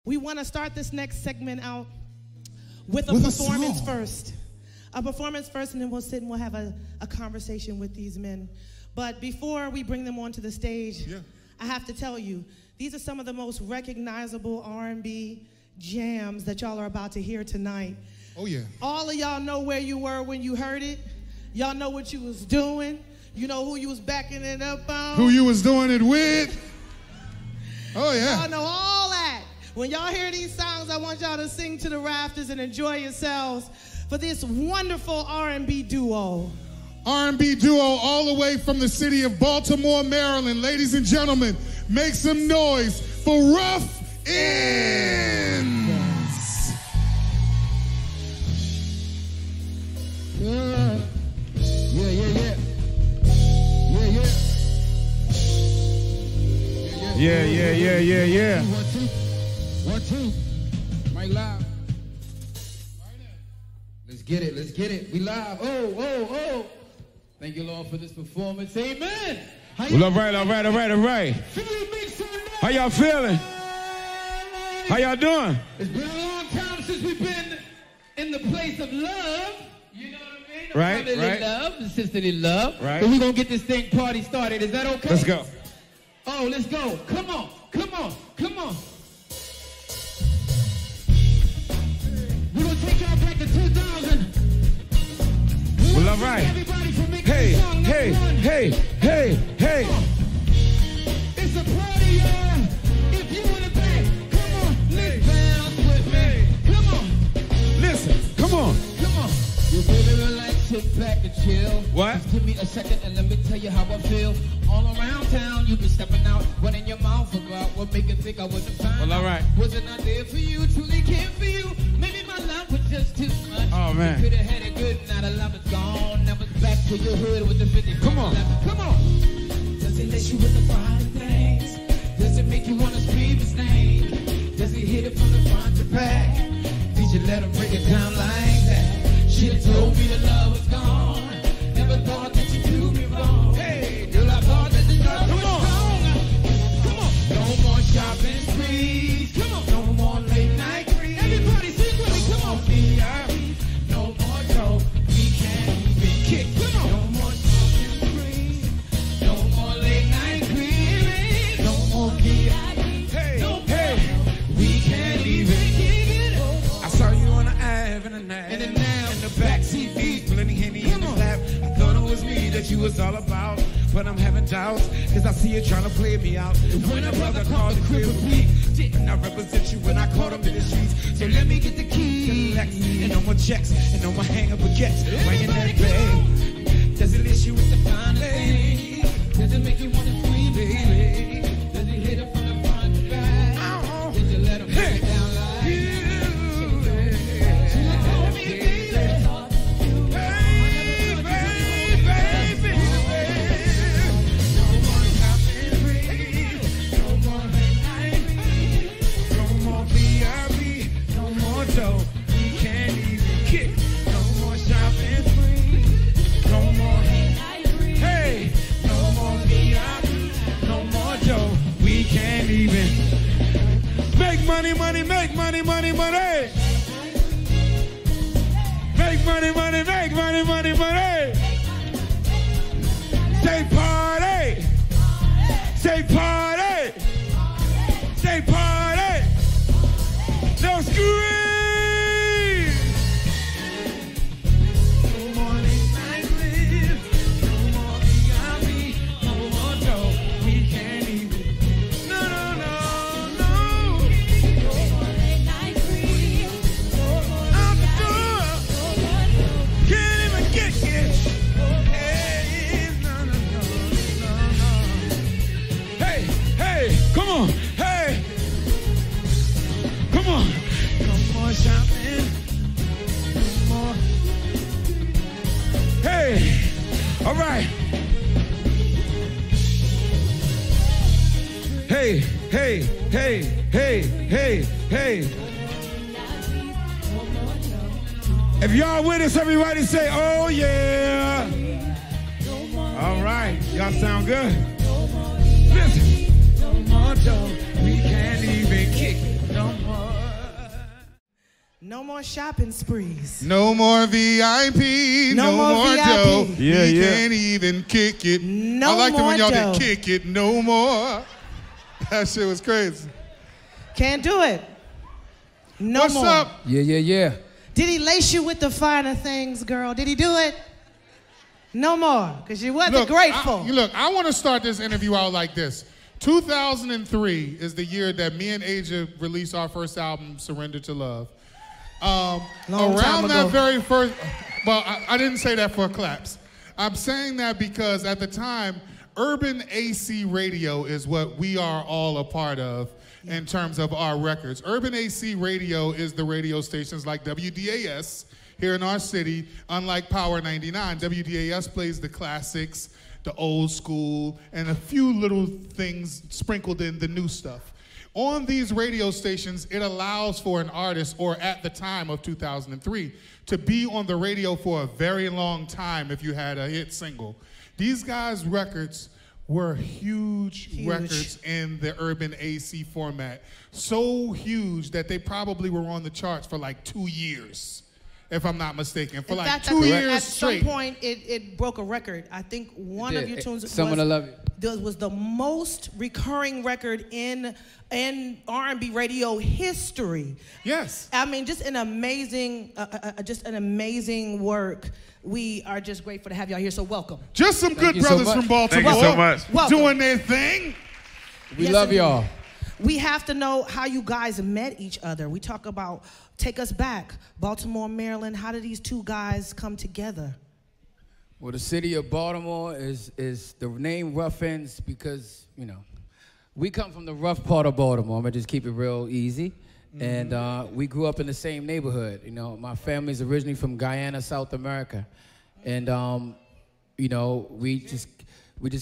We want to start this next segment out with a performance first. A performance first, and then we'll sit and we'll have a conversation with these men. But before we bring them onto the stage, I have to tell you, these are some of the most recognizable R&B jams that y'all are about to hear tonight. Oh, yeah. All of y'all know where you were when you heard it. Y'all know what you was doing. You know who you was backing it up on. Who you was doing it with. Oh, yeah. Y'all know all that. When y'all hear these songs, I want y'all to sing to the rafters and enjoy yourselves for this wonderful R&B duo. R&B duo all the way from the city of Baltimore, Maryland. Ladies and gentlemen, make some noise for Ruff Endz. Yeah. Yeah, yeah, yeah. Yeah, yeah. Yeah, yeah, yeah, yeah, yeah. 1, 2. 1, 2. Mic live. Let's get it, let's get it. We live. Oh, oh, oh. Thank you, Lord, for this performance. Amen. Well, all right. How y'all feeling? How y'all doing? It's been a long time since we've been in the place of love. You know what I mean? Right, Brotherly right. love, the sisterly love. Right. But we're going to get this thing party started. Is that okay? Let's go. Oh, let's go. Come on, come on, come on. We're going to take y'all back to 2000. Well, all right. Hey, hey, hey, hey, hey. It's a party, y'all. If you in the back, come on, let's bounce with me. Come on. Listen, come on. Come on. You baby relax, sit back and chill. What? Just give me a second and let me tell you how I feel. All around town, you be stepping out, running your mouth about what make you think I wasn't fine. Well, all right. Wasn't I there for you, truly cared for you? Maybe my love was just too much. Oh, man. You could have had it good, now the love is gone. Never back to your hood with the 50. Come on. Come on. Does it let you with the fine things? Does it make you want to scream his name? Does he hit it from the front to back? Did you let him break it down like that? She told me the love was gone. Never thought that you do me wrong. Hey, girl, I thought that the love was strong. Come on. No more shopping sprees. Come on. No more late night creep. Everybody sing with me. Come on. No more dough. We can't even kick. Come on. No more shopping sprees. No more late night creep. No more VIP. Hey, No more. hey. We can't even kick it. I saw you on the Ave in the night. In the now. In the backseat, plenty Henny in the lap. I thought it was me that you was all about. But I'm having doubts, cause I see you trying to play me out. When a brother called the crib a week, didn't I represent you when I caught him in the streets? So let me get the keys, and no more checks, and no more hang-up baguettes. Ringing that bell. Does it let you with the fine lady? Does it make you want to scream, baby? Does it hit it from the front to back? Did you let him break it down like Money, money, make money, money, money. Make money, money, make money, money, money. Say party. Say party. Say party. No scream. No more late night live. No more VIP. No more dough. We can't even. No, no, no. Come on, hey, come on. No more shopping, no more. Hey, all right. Hey, hey, hey, hey, hey, hey. If y'all with us, everybody say, oh yeah. All right, y'all sound good. Listen. We can't even kick. No no more. No more shopping sprees. No more VIP. No more VIP. dough. Yeah, we yeah. can't even kick it. No I liked it more when y'all dough. did kick it. No more. That shit was crazy. Can't do it. No What's more. up? Yeah. Did he lace you with the finer things, girl? Did he do it? No more, because you wasn't grateful. I want to start this interview out like this. 2003 is the year that me and Aja released our first album, Surrender to Love. Long time Around that ago. very first, well, I didn't say that for claps. I'm saying that because at the time, urban AC radio is what we are all a part of in terms of our records. Urban AC radio is the radio stations like WDAS here in our city. Unlike Power 99, WDAS plays the classics, the old school, and a few little things sprinkled in the new stuff. On these radio stations, it allows for an artist, or at the time of 2003, to be on the radio for a very long time if you had a hit single. These guys' records were huge records in the urban AC format. So huge that they probably were on the charts for like 2 years, if I'm not mistaken. For In like fact, 2 I think years at straight. some point it broke a record. I think one of your tunes Someone to Love You. was the most recurring record in R&B radio history. Yes. I mean, just an amazing work. We are just grateful to have y'all here. So welcome. Just some good you so brothers much. from Baltimore. Thank you so much. Welcome. Doing their thing. We Yes, love indeed. y'all. We have to know how you guys met each other. We talk about, take us back, Baltimore, Maryland. How did these two guys come together? Well, the city of Baltimore is the name Ruff Endz because, you know, we come from the rough part of Baltimore. I'm gonna just keep it real easy. And we grew up in the same neighborhood. You know, my family's originally from Guyana, South America. And, you know, we just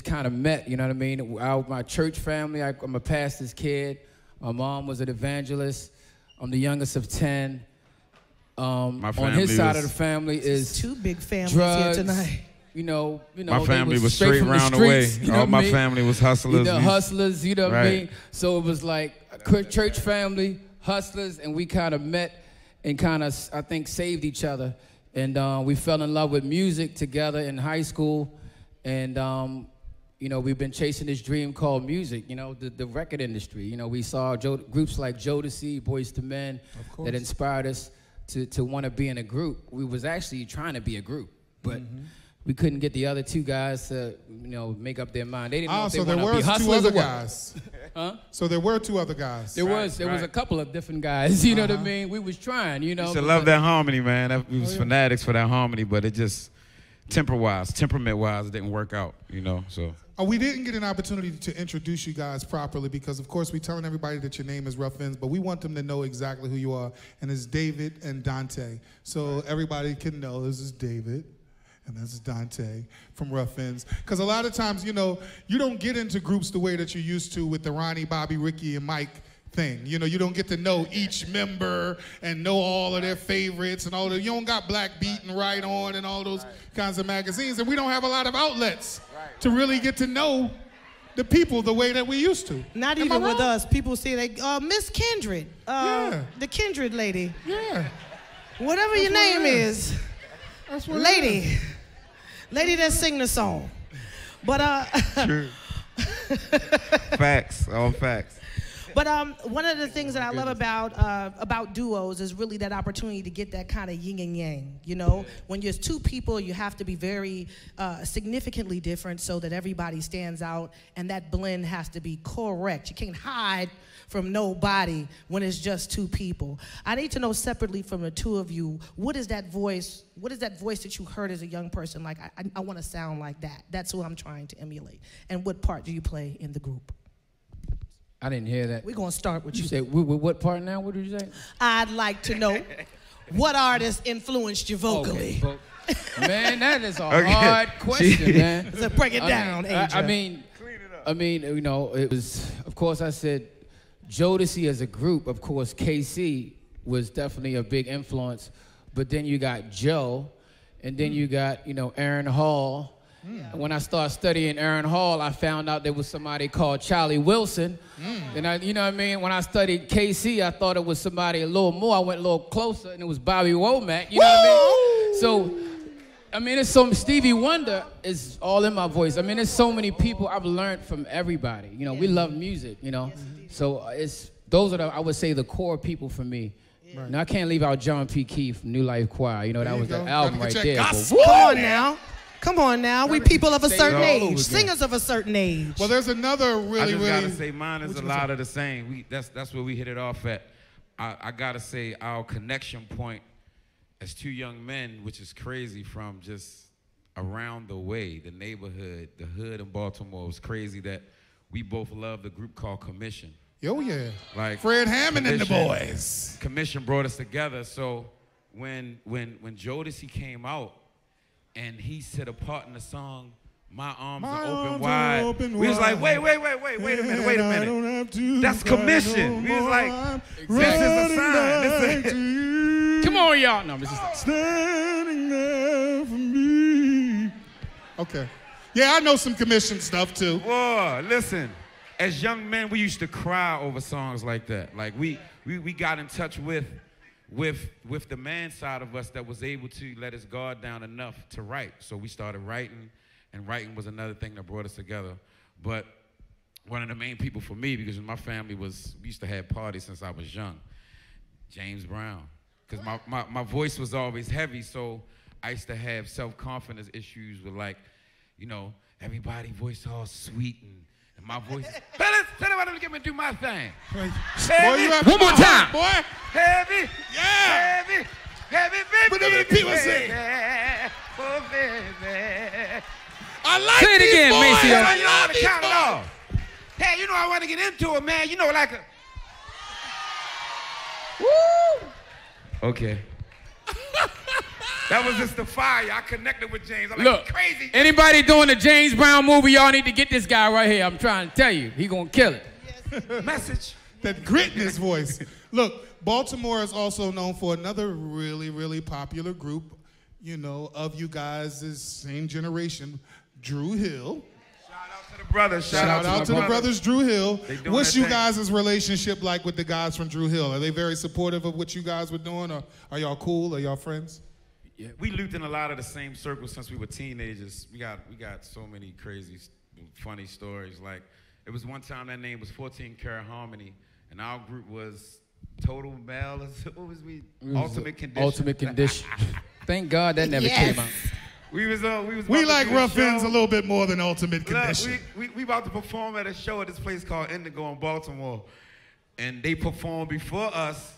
kind of met, you know what I mean? My church family, I'm a pastor's kid. My mom was an evangelist. I'm the youngest of 10. On his side of the family is Two big families drugs, here tonight. You know, My they family was straight straight from round the streets, way. you know All what I my mean? family was hustlers. You know, hustlers, you know what I Right. mean? So it was like a church family, hustlers, and we kind of met and kind of, I think, saved each other. And we fell in love with music together in high school. And, you know, we've been chasing this dream called music, you know, the record industry. You know, we saw groups like Jodeci, Boyz II Men, that inspired us to want to be in a group. We was actually trying to be a group, but we couldn't get the other two guys to, you know, make up their mind. They didn't know if they So there wanted to were be two hustlers other or what. guys. Huh? So there were two other guys. There was a couple of different guys, you know what I mean? We was trying, you know. Used to love that harmony, man. We was fanatics for that harmony, but it just, temperament-wise, it didn't work out, you know, so. We didn't get an opportunity to introduce you guys properly because, of course, we're telling everybody that your name is Ruff Endz, but we want them to know exactly who you are, and it's David and Dante. So everybody can know this is David, and this is Dante from Ruff Endz. Because a lot of times, you know, you don't get into groups the way that you used to with the Ronnie, Bobby, Ricky, and Mike thing. You know, you don't get to know each member and know all of their favorites and all that. You don't got Black Beat and Right On and all those kinds of magazines, and we don't have a lot of outlets to really get to know the people the way that we used to. Not Am I even with wrong? us. People say, Miss Kindred, Yeah. the Kindred lady. Yeah. Whatever your what it name is. is, That's what it lady. is. Lady that sing the song. But True. Facts, all facts. But one of the things that I love about duos is really that opportunity to get that kind of yin and yang. You know, when there's two people, you have to be very significantly different so that everybody stands out, and that blend has to be correct. You can't hide from nobody when it's just two people. I need to know separately from the two of you, what is that voice? What is that voice that you heard as a young person? Like, I want to sound like that. That's who I'm trying to emulate. And what part do you play in the group? I didn't hear that. We're going to start with you. You said, what part now? What did you say? I'd like to know what artist influenced you vocally. Okay, man, that is a hard question, man. So break it down, Angel. I mean, you know, it was, of course, I said Jodeci as a group, of course, KC was definitely a big influence, but then you got Joe, and then you got, you know, Aaron Hall, And when I started studying Aaron Hall, I found out there was somebody called Charlie Wilson. And you know what I mean? When I studied KC, I thought it was somebody a little more. I went a little closer, and it was Bobby Womack. You know what I mean? So, I mean, it's so Stevie Wonder is all in my voice. I mean, there's so many people I've learned from everybody. You know, we love music. You know, so those are I would say the core people for me. Right. Now I can't leave out John P. Key from New Life Choir. You know, that was the album right there. Come on now. Come on now. We people of a certain age. Singers of a certain age. Well, there's another really, I just gotta say mine is a lot of the same. That's where we hit it off at. I gotta say our connection point as two young men, which is crazy, from just around the way, the neighborhood, the hood in Baltimore, was crazy that we both loved a group called Commission. Oh yeah, like Fred Hammond and the boys. Commission brought us together. So when Jodeci came out and he said a part in the song, "My arms are open wide," we was like, wait a minute. That's Commission. We was like, this is a sign. Come on, y'all. No, this is standing there for me. Okay. Yeah, I know some Commission stuff too. Whoa, listen. As young men, we used to cry over songs like that. Like we got in touch with the man side of us that was able to let his guard down enough to write. So we started writing, and writing was another thing that brought us together. But one of the main people for me, because my family we used to have parties since I was young, James Brown. Because my voice was always heavy, so I used to have self-confidence issues with, like, you know, everybody voice all sweet and my voice. Fellas, tell them to get me to do my thing. Heavy. One more time, boy. Heavy. Yeah. Heavy. Heavy, baby. What do the people say? Oh, baby. I like Say it again, Maceo. You know how to count it off. Hey, you know I want to get into it, man. You know, like a. Woo. Okay. That was just the fire. I connected with James. I'm like, look, crazy. Anybody doing the James Brown movie, y'all need to get this guy right here. I'm trying to tell you. He gonna kill it. Yes. Message. That grit in his voice. Look, Baltimore is also known for another really, really popular group, you know, of you guys, this same generation, Drew Hill. Shout out to the brothers. Shout out to the brothers Drew Hill. What's you thing. guys' relationship like with the guys from Drew Hill? Are they very supportive of what you guys were doing, or are y'all cool? Are y'all friends? Yeah, we looped in a lot of the same circles since we were teenagers. We got so many crazy, funny stories. Like, it was one time that name was 14 Karat Harmony, and our group was Total Male. What was we? Ultimate Condition. Ultimate Condition. Thank God that never came out. We like Ruff Endz a little bit more than Ultimate Condition. Look, we about to perform at a show at this place called Indigo in Baltimore, and they performed before us.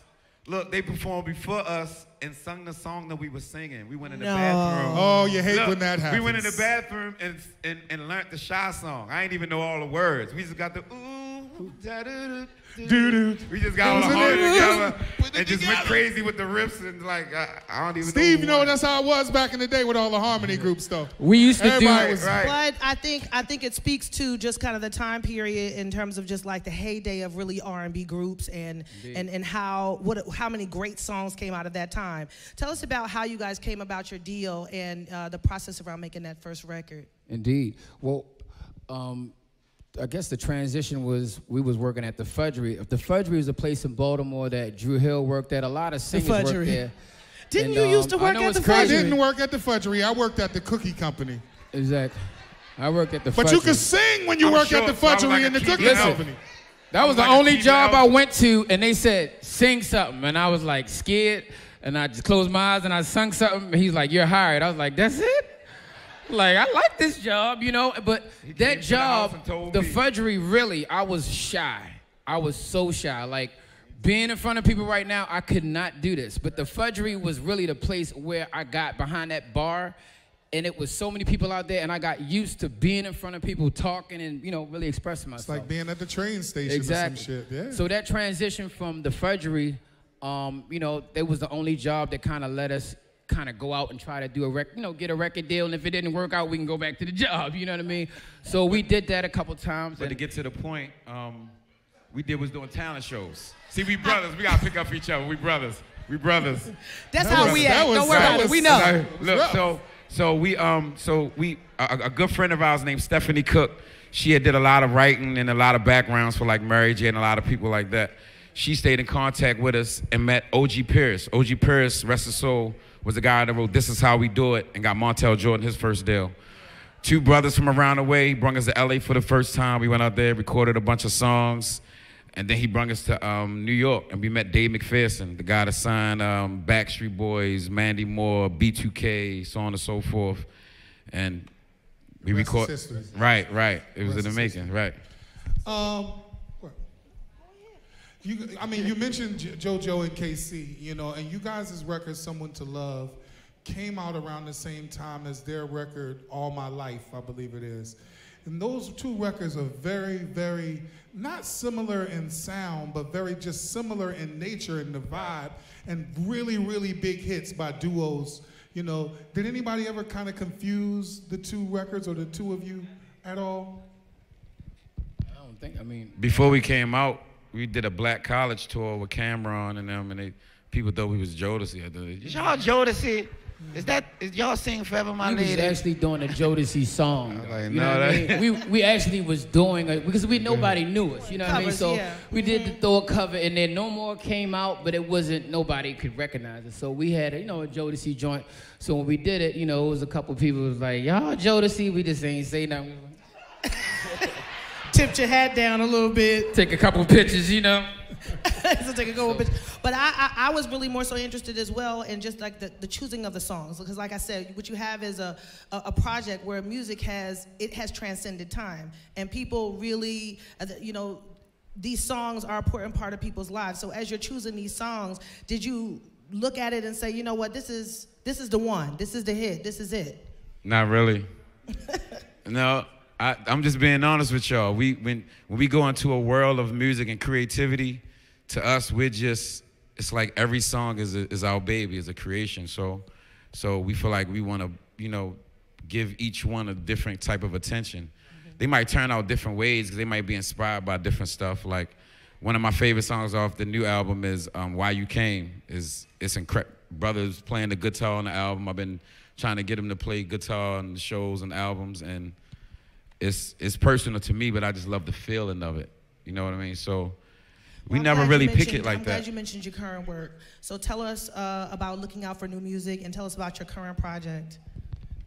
Look, they performed before us and sung the song that we were singing. We went in the bathroom. Oh, you hate when that happens. We went in the bathroom and learned the Shy song. I ain't even know all the words. We just got the ooh, da-da-da. We just got all the harmonies together and just went crazy with the riffs and like I don't even know. Steve, you know that's how it was back in the day with all the harmony groups though. We used to Everybody do right. But I think it speaks to just kind of the time period in terms of just like the heyday of really R&B groups and how many great songs came out of that time. Tell us about how you guys came about your deal and the process around making that first record. Indeed. Well, I guess the transition was we was working at the Fudgery. The Fudgery is a place in Baltimore that Drew Hill worked at. A lot of singers worked there. Didn't you used to work at the Fudgery? I didn't work at the Fudgery. I worked at the Cookie Company. Exactly. I worked at the Fudgery. But you could sing when you worked at the Fudgery and the Cookie Company. That was the only job I went to, and they said, sing something. And I was like scared, and I just closed my eyes and I sung something. And he's like, you're hired. I was like, that's it? Like, I like this job, you know, but that job, the Fudgery, really, I was shy. I was so shy. Like, being in front of people right now, I could not do this. But the Fudgery was really the place where I got behind that bar, and it was so many people out there, and I got used to being in front of people talking and, you know, really expressing myself. It's like being at the train station or some shit, yeah. So that transition from the Fudgery, you know, it was the only job that kind of let us kind of go out and try to do get a record deal, and if it didn't work out, we can go back to the job, you know what I mean? So we did that a couple times. But to get to the point, we was doing talent shows. See, we brothers, we gotta pick up each other, we brothers. That's how we act, don't worry about it, we know. Look, So a good friend of ours named Stephanie Cook, she had did a lot of writing and a lot of backgrounds for like Mary J and a lot of people like that. She stayed in contact with us and met O.G. Pierce. O.G. Pierce, rest his soul, was the guy that wrote This Is How We Do It and got Montel Jordan his first deal. Two brothers from around the way, brought us to L.A. for the first time. We went out there, recorded a bunch of songs, and then he brought us to New York, and we met Dave McPherson, the guy that signed Backstreet Boys, Mandy Moore, B2K, so on and so forth. And we recorded. Right. It was in the making, right. You mentioned JoJo and KC, you know, and you guys' record, Someone to Love, came out around the same time as their record, All My Life, I believe it is. And those two records are very, very, not similar in sound, but very just similar in nature and the vibe, and really, really big hits by duos. You know, did anybody ever kind of confuse the two records or the two of you at all? I don't think, I mean. Before we came out, we did a Black College tour with Cameron and them, and people thought we was Jodeci. Y'all Jodeci? Is y'all sing Forever My Lady? We was actually doing a Jodeci song. Like, you know what I mean? We actually was doing it because nobody knew us. You know what I mean? So we did the Thor cover, and then No More came out, but it wasn't, nobody could recognize it. So we had a Jodeci joint. So when we did it, it was a couple people who was like, y'all Jodeci, we just ain't say nothing. Tipped your hat down a little bit. Take a couple pictures, So take a couple pictures. But I was really more so interested as well in just like the choosing of the songs, because like I said, what you have is a project where music has transcended time, and people really, these songs are an important part of people's lives. So as you're choosing these songs, did you look at it and say, you know what, this is the one, this is the hit, this is it? Not really. No. I'm just being honest with y'all. When we go into a world of music and creativity, to us, it's like every song is our baby, is a creation. So we feel like we want to, give each one a different type of attention. Mm-hmm. They might turn out different ways because they might be inspired by different stuff. Like one of my favorite songs off the new album is Why You Came. It's incredible. Brothers playing the guitar on the album. I've been trying to get them to play guitar on the shows and albums, and it's personal to me, but I just love the feeling of it. You know what I mean? So we never really pick it like that. I'm glad you mentioned your current work. So tell us about looking out for new music, and tell us about your current project.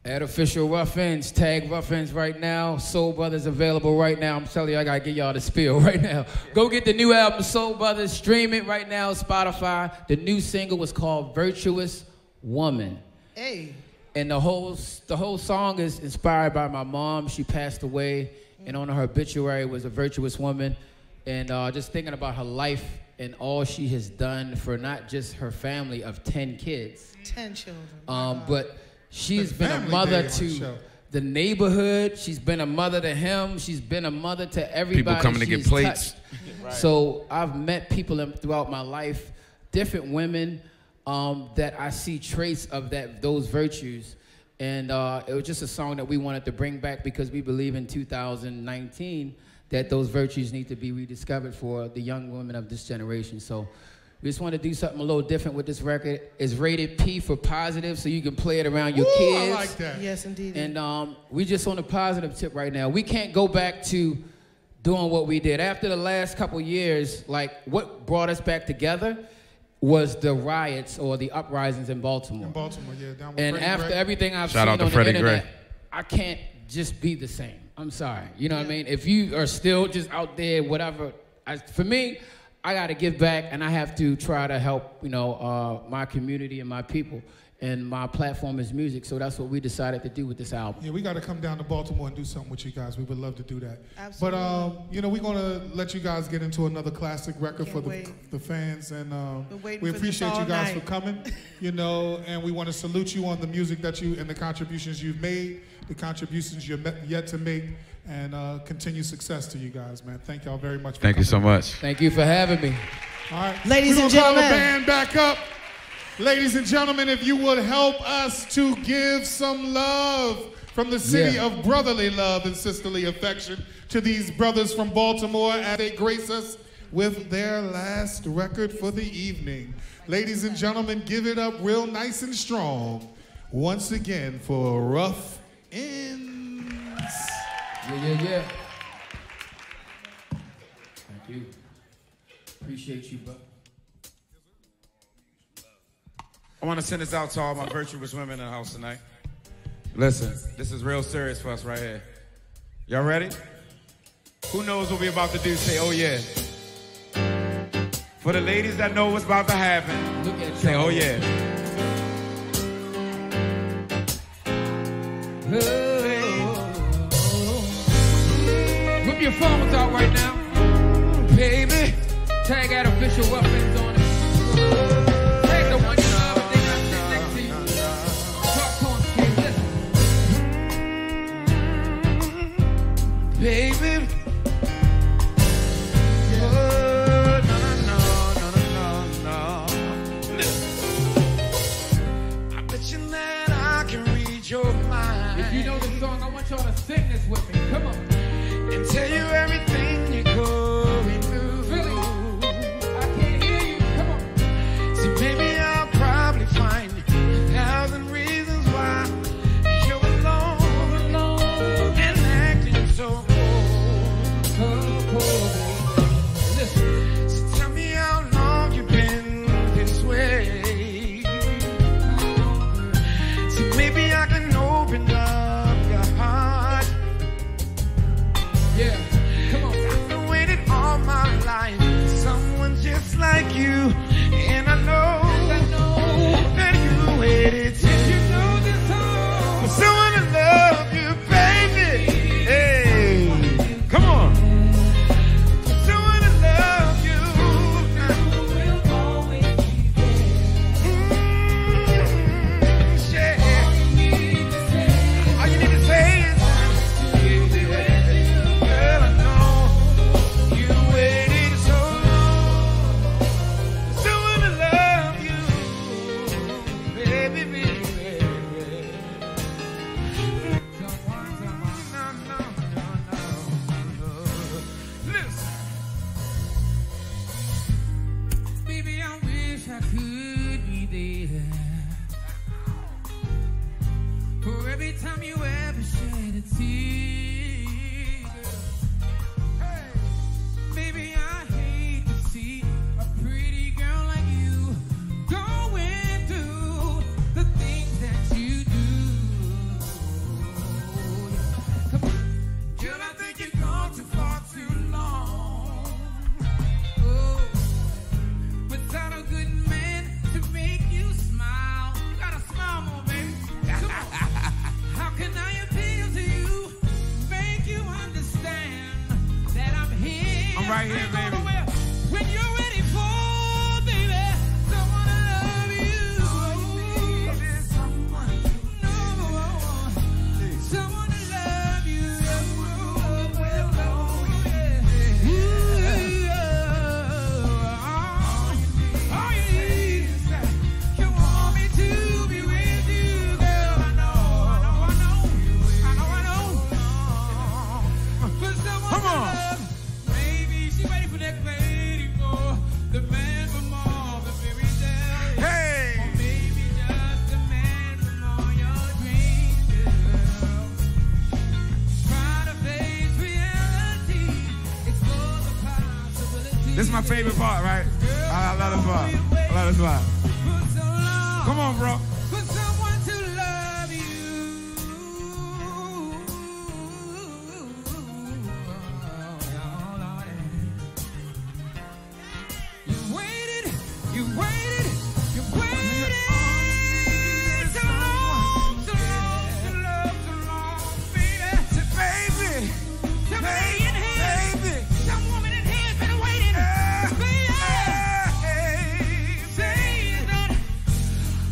At official Ruff Endz, tag Ruff Endz right now. Soul Brothers available right now. I'm telling you, I gotta get y'all the spiel right now. Go get the new album, Soul Brothers. Stream it right now, Spotify. The new single was called Virtuous Woman. Hey. And the whole song is inspired by my mom. She passed away, and on her obituary was a virtuous woman. And just thinking about her life and all she has done for not just her family of 10 kids. 10 children. But she's been a mother to the neighborhood. She's been a mother to him. She's been a mother to everybody. People coming to get plates. Right. So I've met people throughout my life, different women, that I see trace of those virtues. And it was just a song that we wanted to bring back because we believe in 2019 that those virtues need to be rediscovered for the young women of this generation. So we just want to do something a little different with this record. It's rated P for positive, so you can play it around your kids. I like that. Yes, indeed. And we just on a positive tip right now. We can't go back to doing what we did. After the last couple years, like what brought us back together was the riots or the uprisings in Baltimore. In Baltimore, yeah. Down with and Freddie after Gray. everything I've Shout seen out to on Freddie the internet, Gray. I can't just be the same. I'm sorry. You know what I mean? If you are still just out there, whatever, for me, I got to give back, and I have to try to help, my community and my people. And my platform is music, so that's what we decided to do with this album. Yeah, we got to come down to Baltimore and do something with you guys. We would love to do that. Absolutely. But, we're going to let you guys get into another classic record for the fans. And we appreciate you guys for coming, and we want to salute you on the music and the contributions you've made, the contributions you're yet to make, and continued success to you guys, man. Thank y'all very much for coming. Thank you so much. Thank you for having me. All right. Ladies and We're going to call the gentlemen. band back up. Ladies and gentlemen, if you would help us to give some love from the city of brotherly love and sisterly affection to these brothers from Baltimore as they grace us with their last record for the evening. Ladies and gentlemen, give it up real nice and strong. once again for Ruff Endz. Yeah. Thank you. Appreciate you, bro. I want to send this out to all my virtuous women in the house tonight. Listen, this is real serious for us right here. Y'all ready? Who knows what we're about to do? Say, oh yeah. For the ladies that know what's about to happen, Look at say, oh yeah. Whip your phones out right now. Baby. Tag out official Ruff Endz on it. Tag the one you love and then I sit next to you. Talk to him, listen. Baby. No. Listen. I bet you that I can read your mind. If you know the song, I want y'all to sing this with me. Come on. And tell you everything you're going through. Philly, I can't hear you. Come on. See, maybe I'll probably find 1,000 reasons why you're alone and acting so cold. Listen. So tell me how long you've been this way. See, maybe I can open up your heart. Yeah. Come on. I've been waiting all my life for someone just like you, and I know that you waited too. You know this song. For someone to love you, baby. Hey, come on. For someone to love you. Yeah. All you need to say is, girl, I know you waited so long for someone to love you, baby. Listen. Baby, I wish I could be there. For every time you ever shed a tear. Hey. Baby, I hate to see a pretty girl like you going through the things that you do. Come on. Girl, I think you've gone too far too long. Oh, without a good man to make you smile. You gotta smile more, baby. Come on. How can I appeal to you? Make you understand that I'm here. I'm right here, Ain't baby. going nowhere. When you're ready for, baby, someone to love you. No, someone to love you. All you need is that you want me to be with you, girl. I know. For someone Come to on. love, maybe she ready for that lady for the man from all the fairy tales. Hey. Or maybe just the man from all your dreams, girl. Try to face reality, explore the possibilities. This is my favorite part, right? I love this part. For so long. Come on, bro. For someone to love you. You waited so long, baby. Baby. Somebody in here, some woman in here has been waiting. Baby, saying that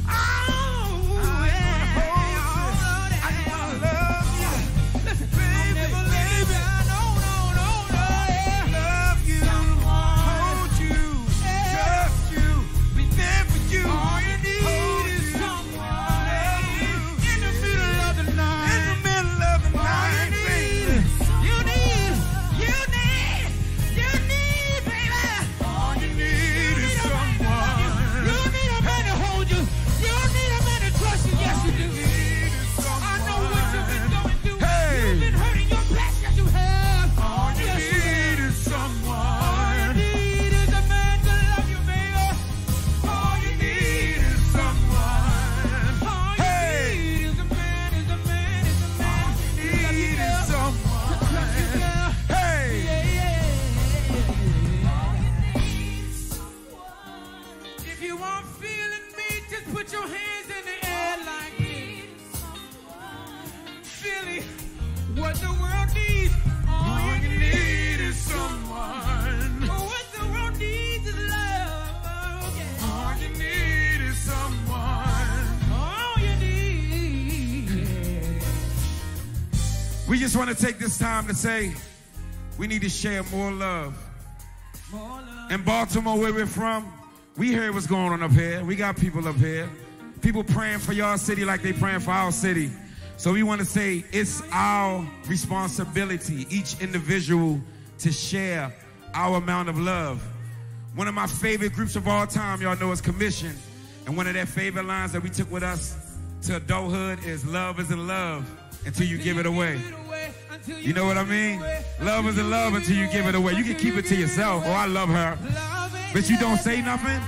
I We just want to take this time to say we need to share more love. In Baltimore, where we're from, we heard what's going on up here. We got people up here. People praying for y'all city like they praying for our city. So we want to say it's our responsibility, each individual, to share our amount of love. One of my favorite groups of all time, y'all know, is Commission. And one of their favorite lines that we took with us to adulthood is love isn't love until you give it away. You know what I mean? Love isn't love until you give it away. You can keep it to yourself. Oh, I love her. But you don't say nothing?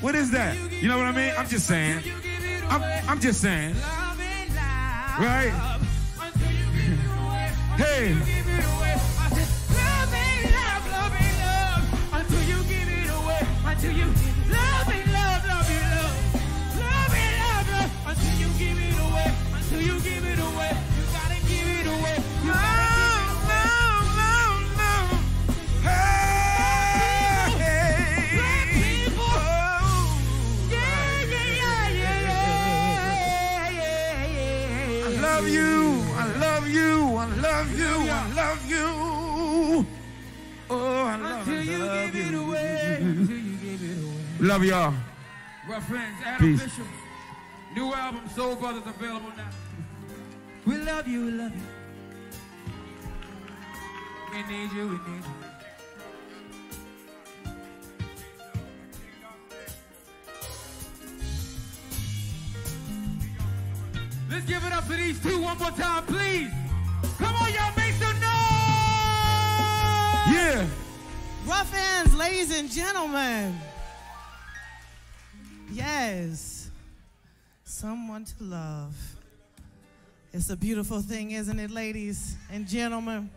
What is that? You know what I mean? I'm just saying. I'm just saying. Right? Hey. Until you give it away. Until you love and love, love and love. Love and love, love. Until you give it away. Until you give it away. You gotta give it away. No, no, no, no. Hey, black people. Yeah, yeah, yeah, yeah, yeah. I love you. I love you. I love you. I love you. Oh, I love you. Until you give it away. Until you give it away. Love y'all. Ruff Endz, Adam Bishop. New album, Soul Brothers, available now. We love you, we love you. We need you, we need you. Let's give it up for these two one more time, please. Come on, y'all, make some noise! Yeah. Ruff Endz, ladies and gentlemen. Yes. Someone to love. It's a beautiful thing, isn't it, ladies and gentlemen?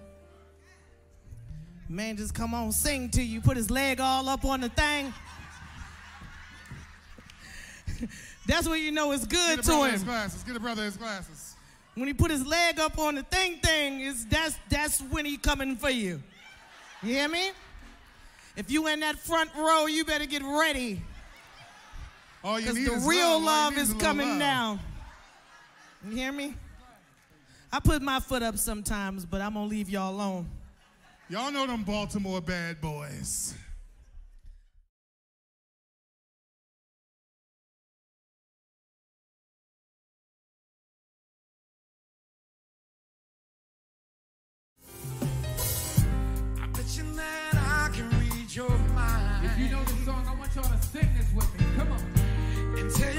Man, just come on, sing to you, put his leg all up on the thing. That's when you know it's good to him. Get a brother his glasses. When he put his leg up on the thing, that's when he coming for you. You hear me? If you in that front row, you better get ready. Because the real love is coming down. You hear me? I put my foot up sometimes, but I'm going to leave y'all alone. Y'all know them Baltimore bad boys. I bet you that I can read your mind. If you know this song, I want y'all to sing this with me. Come on. And tell